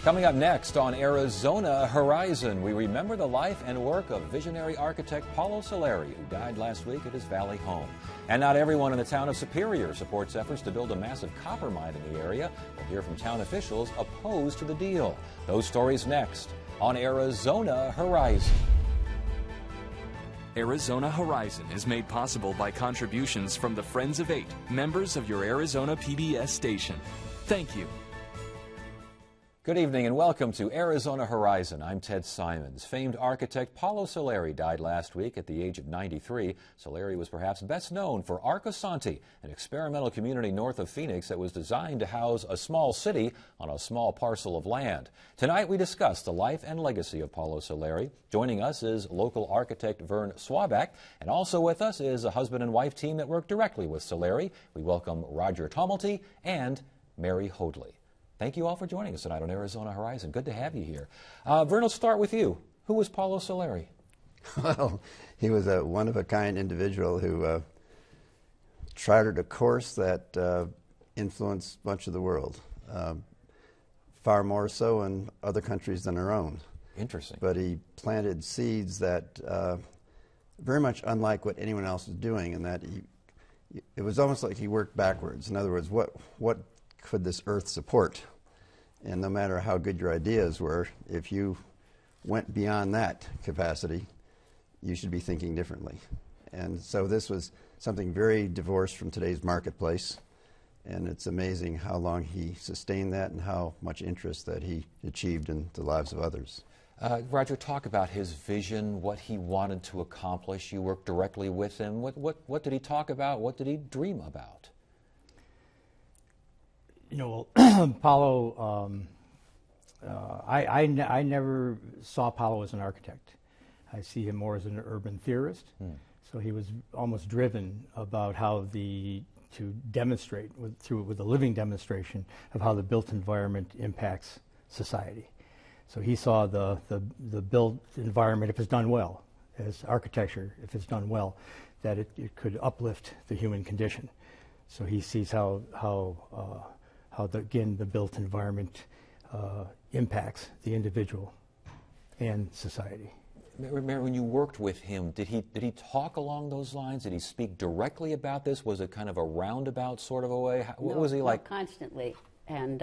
Coming up next on Arizona Horizon, we remember the life and work of visionary architect Paulo Soleri, who died last week at his Valley home. And not everyone in the town of Superior supports efforts to build a massive copper mine in the area. We'll hear from town officials opposed to the deal. Those stories next on Arizona Horizon. Arizona Horizon is made possible by contributions from the Friends of Eight, members of your Arizona PBS station. Thank you. Good evening and welcome to Arizona Horizon. I'm Ted Simons. Famed architect Paulo Soleri died last week at the age of 93. Soleri was perhaps best known for Arcosanti, an experimental community north of Phoenix that was designed to house a small city on a small parcel of land. Tonight we discuss the life and legacy of Paulo Soleri. Joining us is local architect Vern Swabak, and also with us is a husband and wife team that worked directly with Soleri. We welcome Roger Tomalty and Mary Hoadley. Thank you all for joining us tonight on Arizona Horizon. Good to have you here. Vern, let's start with you. Who was Paulo Soleri? Well, he was a one-of-a-kind individual who charted a course that influenced much of the world, far more so in other countries than our own. Interesting. But he planted seeds that very much unlike what anyone else was doing, in that it was almost like he worked backwards. In other words, what could this earth support? And no matter how good your ideas were, if you went beyond that capacity, you should be thinking differently. And so this was something very divorced from today's marketplace, and it's amazing how long he sustained that and how much interest that he achieved in the lives of others. Roger, talk about his vision, what he wanted to accomplish. You worked directly with him. What did he talk about? What did he dream about? You know, well, Paulo, I never saw Paulo as an architect. I see him more as an urban theorist. So he was almost driven about how to demonstrate with a living demonstration of how the built environment impacts society. So he saw the built environment, if it's done well, as architecture, if it's done well, that it could uplift the human condition. So he sees how the built environment impacts the individual and society. Mary, when you worked with him, did he talk along those lines? Did he speak directly about this? Was it kind of a roundabout sort of a way? What was he like? No, constantly. And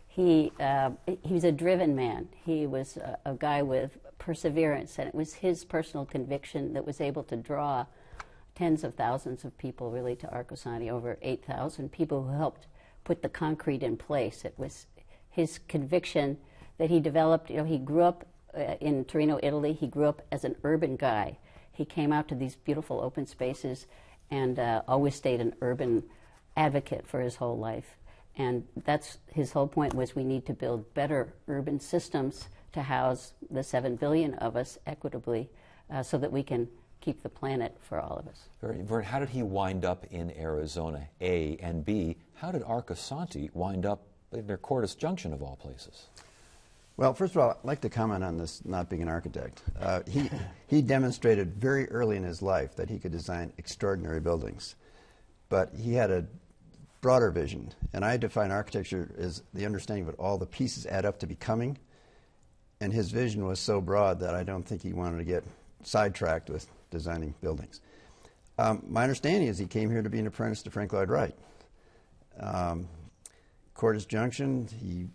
he was a driven man. He was a guy with perseverance, and it was his personal conviction that was able to draw tens of thousands of people really to Arcosanti, over 8,000 people who helped put the concrete in place. It was his conviction that he developed. You know, he grew up in Torino, Italy. He grew up as an urban guy. He came out to these beautiful open spaces and always stayed an urban advocate for his whole life. And that's his whole point, was we need to build better urban systems to house the 7 billion of us equitably so that we can keep the planet for all of us. Vern, how did he wind up in Arizona, A, and B, how did Arcosanti wind up near Cordes Junction, of all places? Well, first of all, I'd like to comment on this not being an architect. He demonstrated very early in his life that he could design extraordinary buildings. But he had a broader vision, and I define architecture as the understanding of what all the pieces add up to becoming. And his vision was so broad that I don't think he wanted to get sidetracked with designing buildings. My understanding is he came here to be an apprentice to Frank Lloyd Wright. Cordes Junction, he,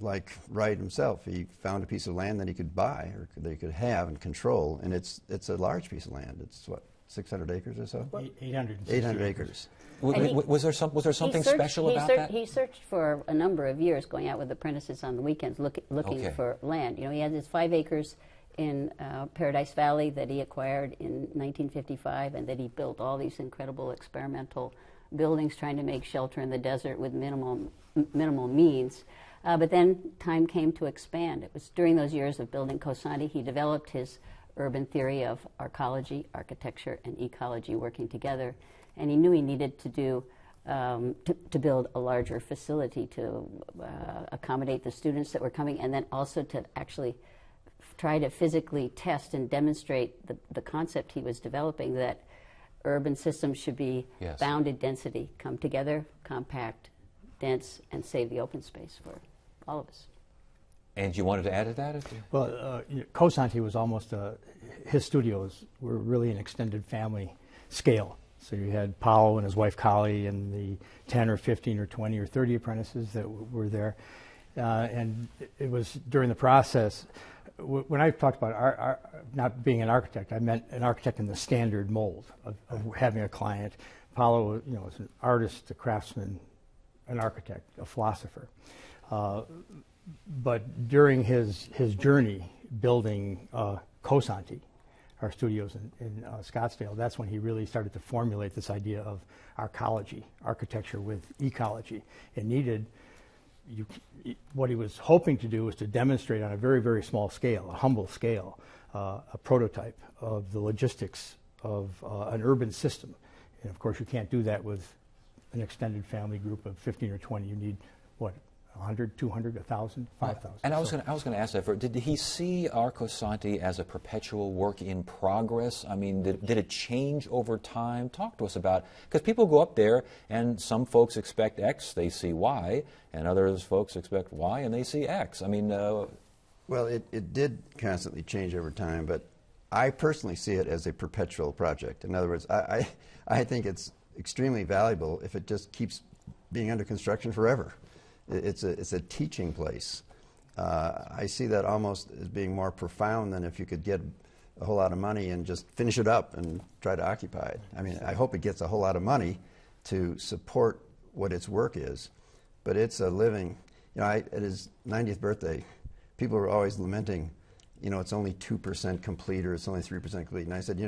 like Wright himself, he found a piece of land that he could buy or that he could have and control, and it's a large piece of land. It's what, 600 acres or so? 800 acres. Was there something special about that? He searched for a number of years, going out with apprentices on the weekends, looking for land. You know, he had his 5 acres in Paradise Valley that he acquired in 1955, and that he built all these incredible experimental buildings trying to make shelter in the desert with minimal means. But then time came to expand. It was during those years of building Cosanti he developed his urban theory of arcology, architecture, and ecology working together, and he knew he needed to do to build a larger facility to accommodate the students that were coming, and then also to actually try to physically test and demonstrate the concept he was developing, that urban systems should be bounded density, come together, compact, dense, and save the open space for all of us. And you wanted to add to that? Well, Cosanti was almost his studios were really an extended family scale. So you had Paolo and his wife Kali and the 10 or 15 or 20 or 30 apprentices that were there. And it was during the process, when I talked about not being an architect, I meant an architect in the standard mold of having a client. Paolo, was an artist, a craftsman, an architect, a philosopher. But during his journey building Cosanti, our studios in Scottsdale, that's when he really started to formulate this idea of arcology, architecture with ecology. It needed, what he was hoping to do was to demonstrate on a very, very small scale, a humble scale, a prototype of the logistics of an urban system. And of course, you can't do that with an extended family group of 15 or 20. You need, 100, 200, 1,000, 5,000. And I was going to ask that. Did he see Arcosanti as a perpetual work in progress? I mean, did it change over time? Talk to us about, because people go up there and some folks expect X, they see Y, and others folks expect Y and they see X. I mean, well, it did constantly change over time, but I personally see it as a perpetual project. In other words, I think it's extremely valuable if it just keeps being under construction forever. It's a teaching place. I see that almost as being more profound than if you could get a whole lot of money and just finish it up and try to occupy it. I mean, I hope it gets a whole lot of money to support what its work is, but it's a living. At his 90th birthday, people were always lamenting, it's only 2% complete or it's only 3% complete. And I said,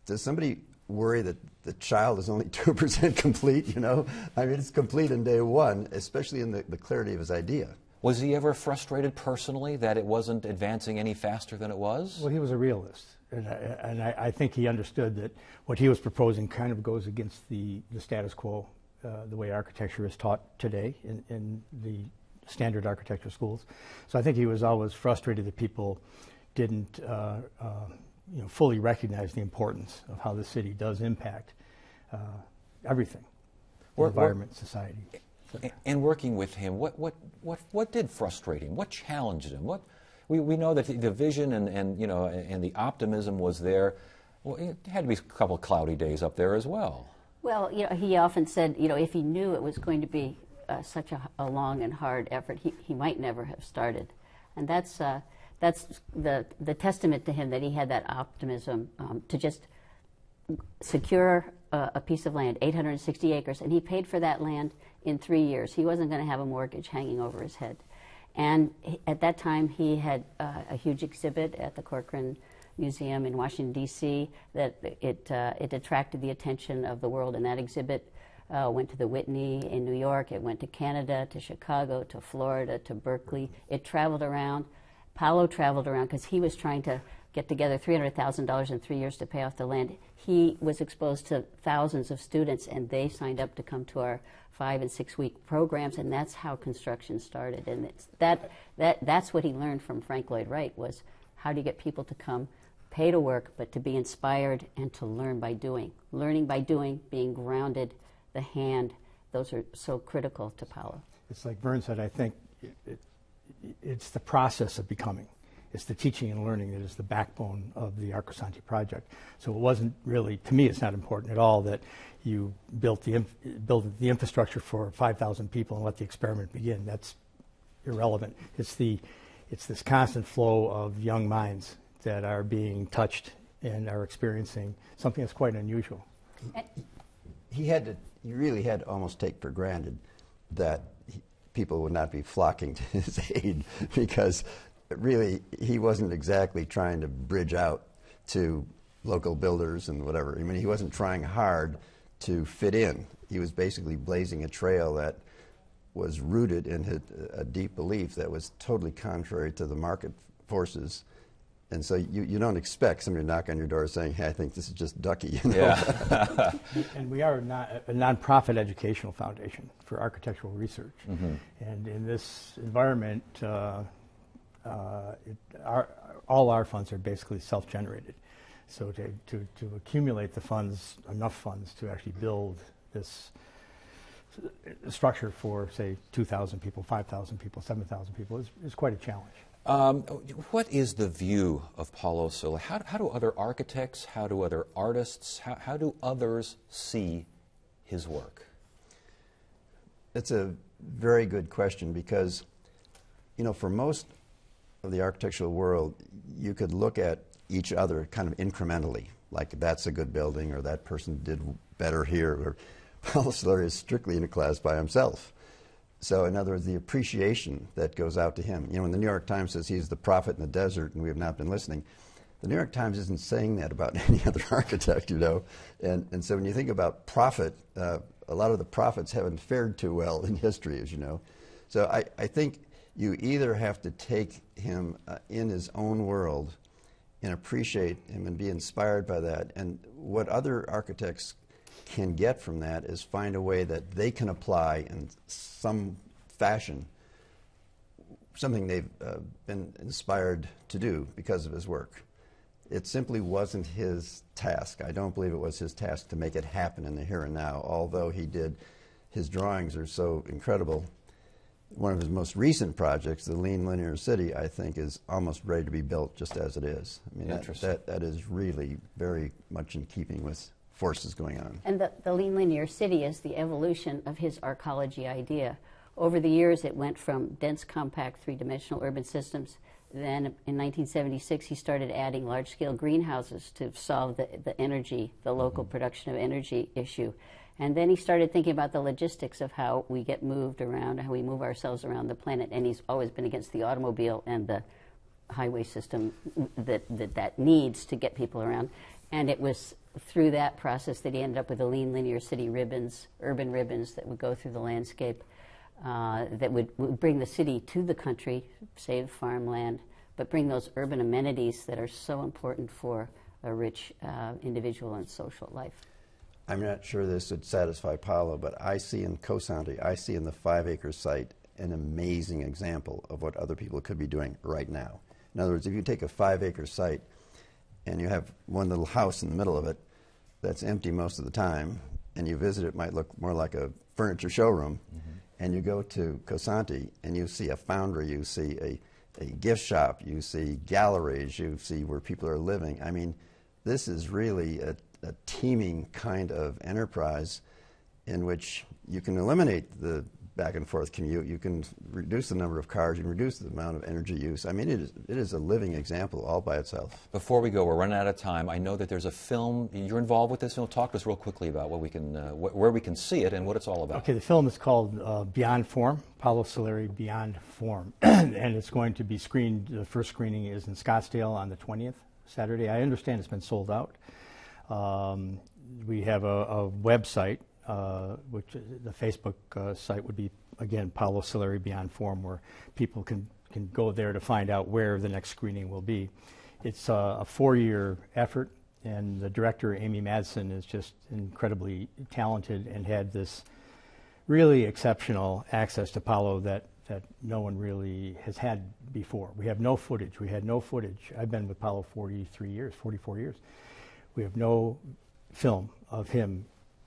does somebody worry that the child is only 2% complete, I mean, it's complete in day one, especially in the clarity of his idea. Was he ever frustrated personally that it wasn't advancing any faster than it was? Well, he was a realist. And I think he understood that what he was proposing kind of goes against the status quo, the way architecture is taught today in the standard architecture schools. So I think he was always frustrated that people didn't fully recognize the importance of how the city does impact everything, the environment, society. And working with him, what did frustrate him? What challenged him? We know that the vision and the optimism was there. Well, it had to be a couple of cloudy days up there as well. Well, he often said, if he knew it was going to be such a long and hard effort, he might never have started, and that's the testament to him, that he had that optimism to just secure a piece of land, 860 acres, and he paid for that land in 3 years. He wasn't going to have a mortgage hanging over his head. And at that time, he had a huge exhibit at the Corcoran Museum in Washington, D.C., that it attracted the attention of the world. And that exhibit went to the Whitney in New York. It went to Canada, to Chicago, to Florida, to Berkeley. It traveled around. Paolo traveled around because he was trying to get together $300,000 in 3 years to pay off the land. He was exposed to thousands of students, and they signed up to come to our 5- and 6-week programs, and that's how construction started. And that's what he learned from Frank Lloyd Wright, was how do you get people to come, pay to work, but to be inspired and to learn by doing. Learning by doing, being grounded, the hand, those are so critical to Paolo. It's like Vern said, I think it's the process of becoming. It's the teaching and learning that is the backbone of the Arcosanti project. So it wasn't really, to me, it's not important at all that you built the infrastructure for 5,000 people and let the experiment begin. That's irrelevant. It's this constant flow of young minds that are being touched and are experiencing something that's quite unusual. He really had to almost take for granted that people would not be flocking to his aid, because really he wasn't exactly trying to bridge out to local builders and whatever. I mean, he wasn't trying hard to fit in. He was basically blazing a trail that was rooted in a deep belief that was totally contrary to the market forces. And so you don't expect somebody to knock on your door saying, hey, I think this is just ducky. Yeah. And we are a nonprofit educational foundation for architectural research. Mm-hmm. And in this environment, all our funds are basically self-generated. So to accumulate the funds, enough funds to actually build this structure for, say, 2,000 people, 5,000 people, 7,000 people is quite a challenge. What is the view of Paulo Soleri? How do other architects, how do other artists, how do others see his work? It's a very good question because, you know, for most of the architectural world, you could look at each other kind of incrementally, like that's a good building or that person did better here. Or Paulo Soleri is strictly in a class by himself. So in other words, the appreciation that goes out to him. You know, when the New York Times says he's the prophet in the desert and we have not been listening, the New York Times isn't saying that about any other architect, you know. And so when you think about prophet, a lot of the prophets haven't fared too well in history, as you know. So I think you either have to take him in his own world and appreciate him and be inspired by that. And what other architects can get from that is find a way that they can apply in some fashion something they've been inspired to do because of his work. It simply wasn't his task. I don't believe it was his task to make it happen in the here and now, although he did. His drawings are so incredible. One of his most recent projects, the Lean Linear City, I think is almost ready to be built just as it is. I mean, that is really very much in keeping with forces going on. And the Lean Linear City is the evolution of his arcology idea. Over the years, it went from dense, compact, three-dimensional urban systems. Then in 1976, he started adding large-scale greenhouses to solve the energy, the local production of energy issue. And then he started thinking about the logistics of how we get moved around, how we move ourselves around the planet. And he's always been against the automobile and the highway system that needs to get people around. And it was through that process that he ended up with the Lean Linear City ribbons, urban ribbons that would go through the landscape, that would bring the city to the country, save farmland, but bring those urban amenities that are so important for a rich individual and social life. I'm not sure this would satisfy Paulo, but I see in Cosanti, I see in the 5-acre site an amazing example of what other people could be doing right now. In other words, if you take a 5-acre site and you have one little house in the middle of it that's empty most of the time, and you visit it, might look more like a furniture showroom, and you go to Cosanti and you see a foundry, you see a gift shop, you see galleries, you see where people are living. I mean, this is really a teeming kind of enterprise in which you can eliminate the back and forth commute, you can reduce the number of cars, you can reduce the amount of energy use. I mean, it is a living example all by itself. Before we go, we're running out of time. I know that there's a film, you're involved with this film. Talk to us real quickly about what we can, where we can see it and what it's all about. Okay, the film is called Beyond Form, Paulo Soleri Beyond Form, and it's going to be screened, the first screening is in Scottsdale on the 20th, Saturday. I understand it's been sold out. We have a website, which the Facebook site would be, again, Paulo Soleri Beyond Form, where people can go there to find out where the next screening will be. It's a 4-year effort, and the director, Amy Madsen, is just incredibly talented and had this really exceptional access to Paulo that no one really has had before. We have no footage. We had no footage. I've been with Paulo 44 years. We have no film of him,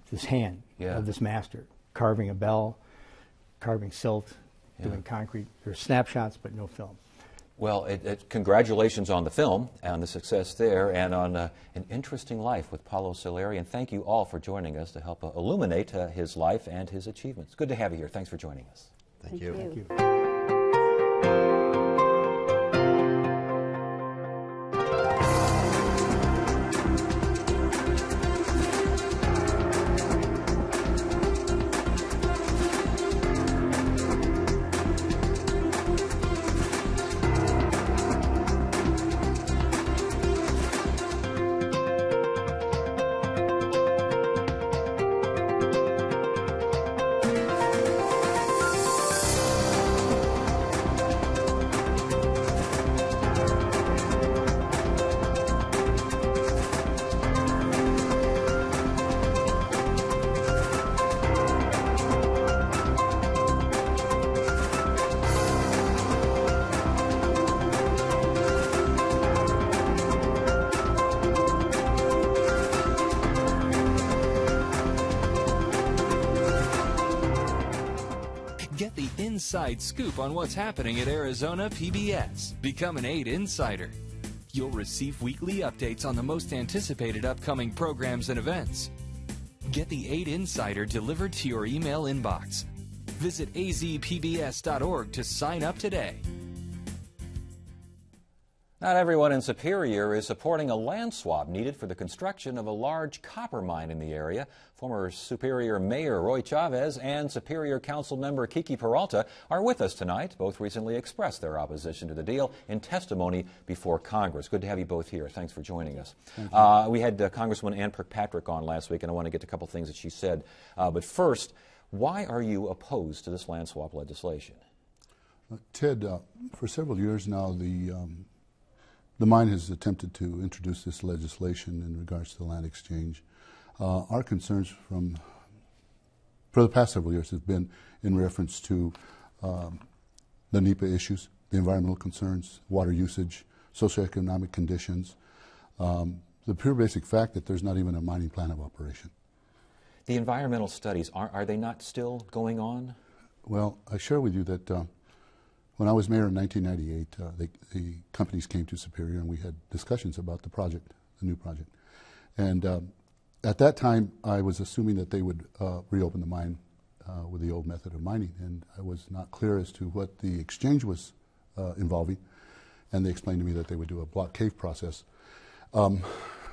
this hand of this master, carving a bell, carving silt, doing concrete. There's snapshots, but no film. Well, congratulations on the film and the success there, and on an interesting life with Paulo Soleri. And thank you all for joining us to help illuminate his life and his achievements. Good to have you here. Thanks for joining us. Thank you. Thank you. inside scoop on what's happening at Arizona PBS. Become an 8 Insider. You'll receive weekly updates on the most anticipated upcoming programs and events. Get the 8 Insider delivered to your email inbox. Visit azpbs.org to sign up today. Not everyone in Superior is supporting a land swap needed for the construction of a large copper mine in the area. Former Superior Mayor Roy Chavez and Superior Council member Kiki Peralta are with us tonight. Both recently expressed their opposition to the deal in testimony before Congress. Good to have you both here. Thanks for joining us. We had Congresswoman Ann Kirkpatrick on last week, and I want to get to a couple things that she said. But first, why are you opposed to this land swap legislation? Ted, for several years now, the mine has attempted to introduce this legislation in regards to the land exchange. Our concerns for the past several years have been in reference to the NEPA issues, the environmental concerns, water usage, socioeconomic conditions, the pure basic fact that there's not even a mining plan of operation. The environmental studies, are they not still going on? Well, I share with you that when I was mayor in 1998, the companies came to Superior and we had discussions about the project, the new project. And at that time, I was assuming that they would reopen the mine with the old method of mining, and I was not clear as to what the exchange was involving, and they explained to me that they would do a block cave process.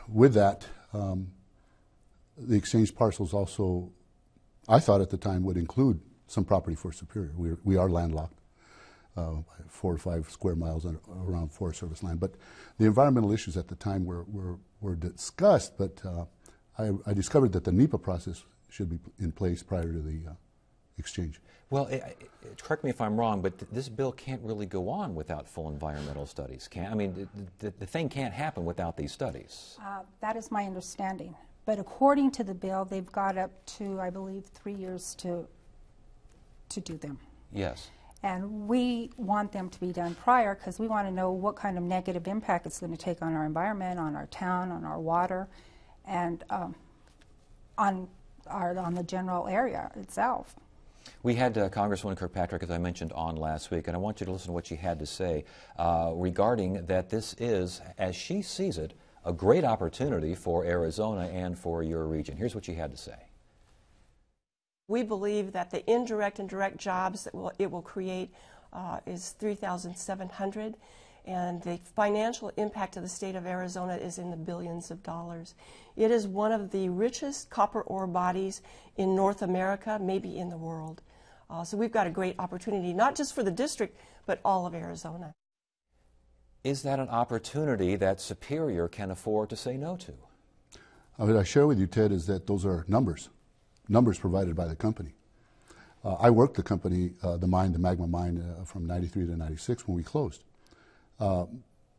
With that, the exchange parcels also, I thought at the time, would include some property for Superior. We are landlocked. 4 or 5 square miles around Forest Service land. But the environmental issues at the time were discussed, but I discovered that the NEPA process should be in place prior to the exchange. Well, correct me if I'm wrong, but this bill can't really go on without full environmental studies. I mean, the thing can't happen without these studies. That is my understanding. But according to the bill, they've got up to, I believe, 3 years to do them. Yes. And we want them to be done prior because we want to know what kind of negative impact it's going to take on our environment, on our town, on our water, and on the general area itself. We had Congresswoman Kirkpatrick, as I mentioned, on last week, and I want you to listen to what she had to say regarding that this is, as she sees it, a great opportunity for Arizona and for your region. Here's what she had to say. We believe that the indirect and direct jobs that it will create is 3,700, and the financial impact to the state of Arizona is in the billions of dollars. It is one of the richest copper ore bodies in North America, maybe in the world. So we've got a great opportunity, not just for the district, but all of Arizona. Is that an opportunity that Superior can afford to say no to? What I share with you, Ted, is that those are numbers provided by the company. I worked the company, the Magma mine, from 93 to 96 when we closed. The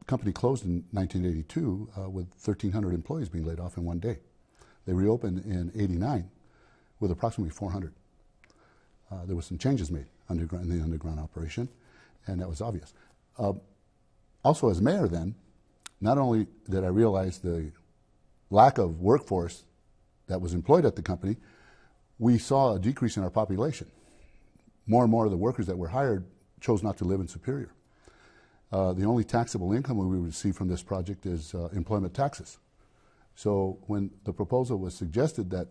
company closed in 1982 with 1,300 employees being laid off in one day. They reopened in 89 with approximately 400. There were some changes made in the underground operation, and that was obvious. Also, as mayor then, not only did I realize the lack of workforce that was employed at the company, we saw a decrease in our population. More and more of the workers that were hired chose not to live in Superior. The only taxable income we receive from this project is employment taxes. So when the proposal was suggested that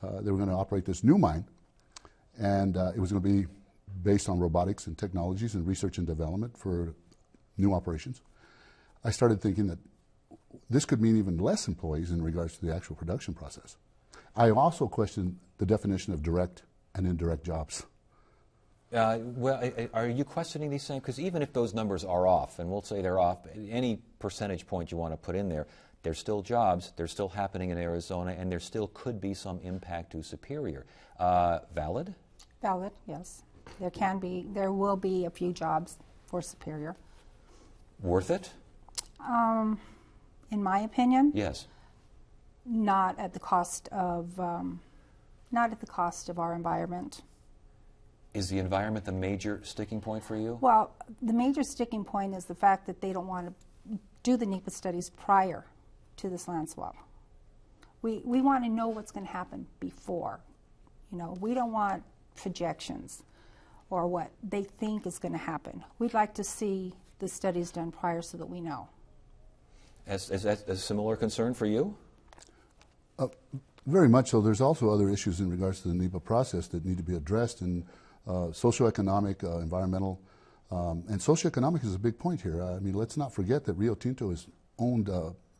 they were going to operate this new mine, and it was going to be based on robotics and technologies and research and development for new operations, I started thinking that this could mean even less employees in regards to the actual production process. I also questioned the definition of direct and indirect jobs. Well, are you questioning these same? Because even if those numbers are off, and we'll say they're off, any percentage point you want to put in there, there's still jobs, they're still happening in Arizona, and there still could be some impact to Superior. Valid? Valid, yes. There will be a few jobs for Superior. Worth it? In my opinion? Yes. Not at the cost of our environment. Is the environment the major sticking point for you? Well, the major sticking point is the fact that they don't want to do the NEPA studies prior to this land swap. We want to know what's going to happen before. You know, we don't want projections. or what they think is going to happen. We'd like to see the studies done prior so that we know. Is that a similar concern for you? Very much so. There's also other issues in regards to the NEPA process that need to be addressed, and socioeconomic, environmental, and socioeconomic is a big point here. I mean, let's not forget that Rio Tinto is owned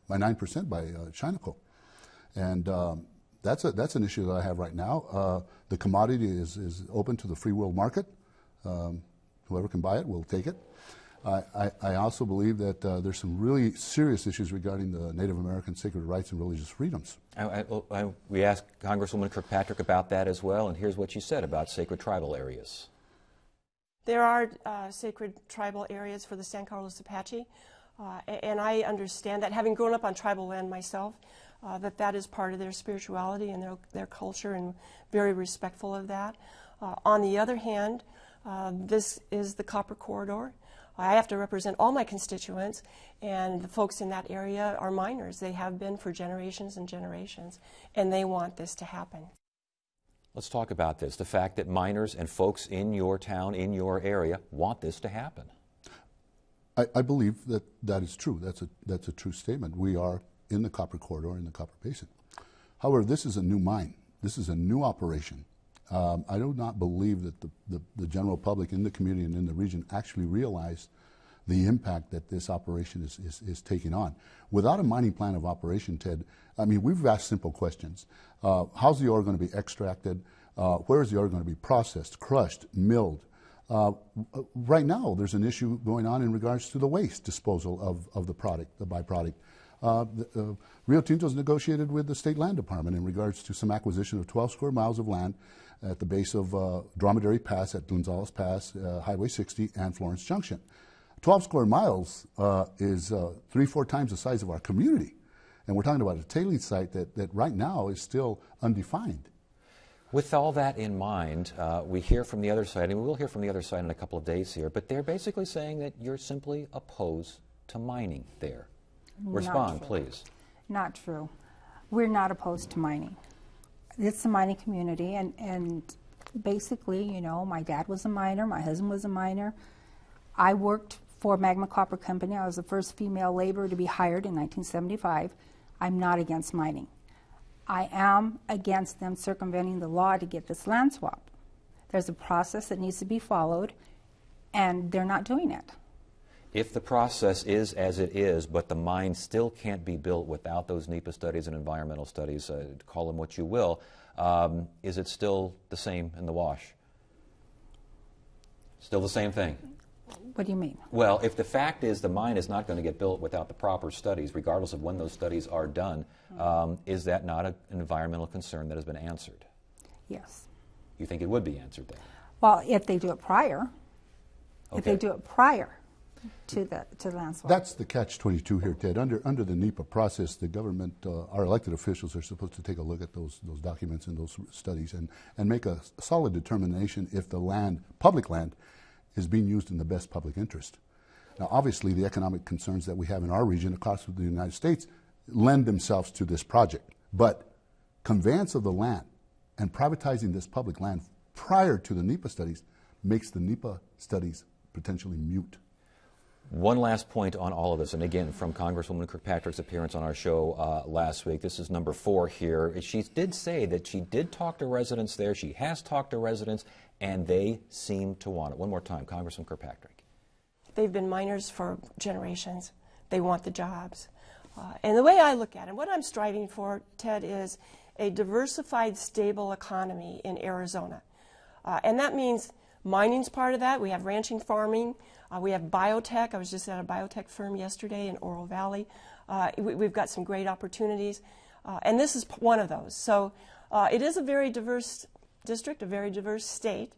by 9% by Chinaco, and that's an issue that I have right now. The commodity is open to the free world market. Whoever can buy it will take it. I also believe that there's some really serious issues regarding the Native American sacred rights and religious freedoms. We asked Congresswoman Kirkpatrick about that as well, and here's what she said about sacred tribal areas. There are sacred tribal areas for the San Carlos Apache, and I understand that, having grown up on tribal land myself, that is part of their spirituality and their culture, and very respectful of that. On the other hand, this is the Copper Corridor. I have to represent all my constituents, and the folks in that area are miners. They have been for generations and generations, and they want this to happen. Let's talk about this, the fact that miners and folks in your town, in your area, want this to happen. I believe that is true. That's a true statement. We are in the Copper Corridor, in the Copper Basin. However, this is a new mine. This is a new operation. I do not believe that the general public in the community and in the region actually realize the impact that this operation is taking on. Without a mining plan of operation, Ted, I mean, we've asked simple questions. How's the ore going to be extracted? Where is the ore going to be processed, crushed, milled? Right now, there's an issue going on in regards to the waste disposal of the product, the byproduct. Rio Tinto's negotiated with the State Land Department in regards to some acquisition of 12 square miles of land at the base of Dromedary Pass at Gonzales Pass, Highway 60, and Florence Junction. 12 square miles is 3-4 times the size of our community. And we're talking about a tailing site that right now is still undefined. With all that in mind, we hear from the other side, and we will hear from the other side in a couple of days here, but they're basically saying that you're simply opposed to mining there. Respond, please. Not true. We're not opposed to mining. It's a mining community, and basically, you know, my dad was a miner, my husband was a miner. I worked for Magma Copper Company. I was the first female laborer to be hired in 1975. I'm not against mining. I am against them circumventing the law to get this land swap. There's a process that needs to be followed, and they're not doing it. If the process is as it is, but the mine still can't be built without those NEPA studies and environmental studies, call them what you will, is it still the same in the wash? Still the same thing? What do you mean? Well, if the fact is the mine is not going to get built without the proper studies, regardless of when those studies are done, is that not an environmental concern that has been answered? Yes. You think it would be answered then? Well, if they do it prior. Okay. If they do it prior to the land swap. That's the catch-22 here, Ted. Under the NEPA process, the government, our elected officials are supposed to take a look at those documents and those studies and make a solid determination if the land, public land, is being used in the best public interest. Now, obviously, the economic concerns that we have in our region across the United States lend themselves to this project. But conveyance of the land and privatizing this public land prior to the NEPA studies makes the NEPA studies potentially moot. One last point on all of this, and again, from Congresswoman Kirkpatrick's appearance on our show last week, this is number 4 here. She did say that she did talk to residents there. She has talked to residents, and they seem to want it. One more time, Congresswoman Kirkpatrick. They've been miners for generations. They want the jobs. And the way I look at it, what I'm striving for, Ted, is a diversified, stable economy in Arizona. And that means mining's part of that. We have ranching, farming. We have biotech. I was just at a biotech firm yesterday in Oro Valley. We've got some great opportunities. And this is one of those. So it is a very diverse district, a very diverse state.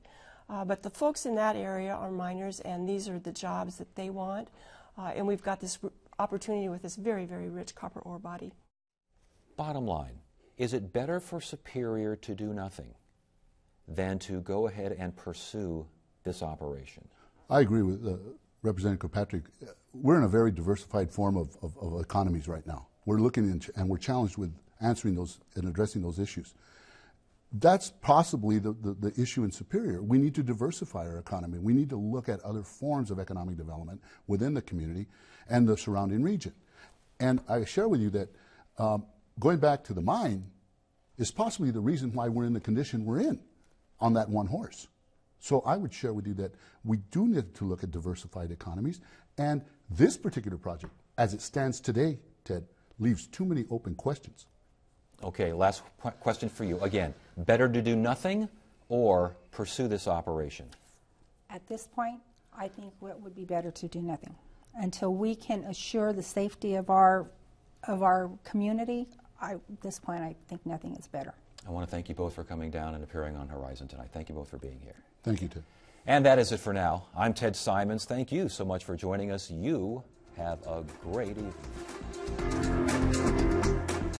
But the folks in that area are miners, and these are the jobs that they want. And we've got this opportunity with this very, very rich copper ore body. Bottom line, is it better for Superior to do nothing than to go ahead and pursue this operation? I agree with Representative Kirkpatrick. We're in a very diversified form of economies right now. We're looking and we're challenged with answering those and addressing those issues. That's possibly the issue in Superior. We need to diversify our economy. We need to look at other forms of economic development within the community and the surrounding region. And I share with you that going back to the mine is possibly the reason why we're in the condition we're in on that one horse. So I would share with you that we do need to look at diversified economies, and this particular project, as it stands today, Ted, leaves too many open questions. Okay, last question for you. Again, better to do nothing or pursue this operation? At this point, I think it would be better to do nothing. Until we can assure the safety of our community, at this point, I think nothing is better. I want to thank you both for coming down and appearing on Horizon tonight. Thank you both for being here. Thank you, Ted. And that is it for now. I'm Ted Simons. Thank you so much for joining us. You have a great evening.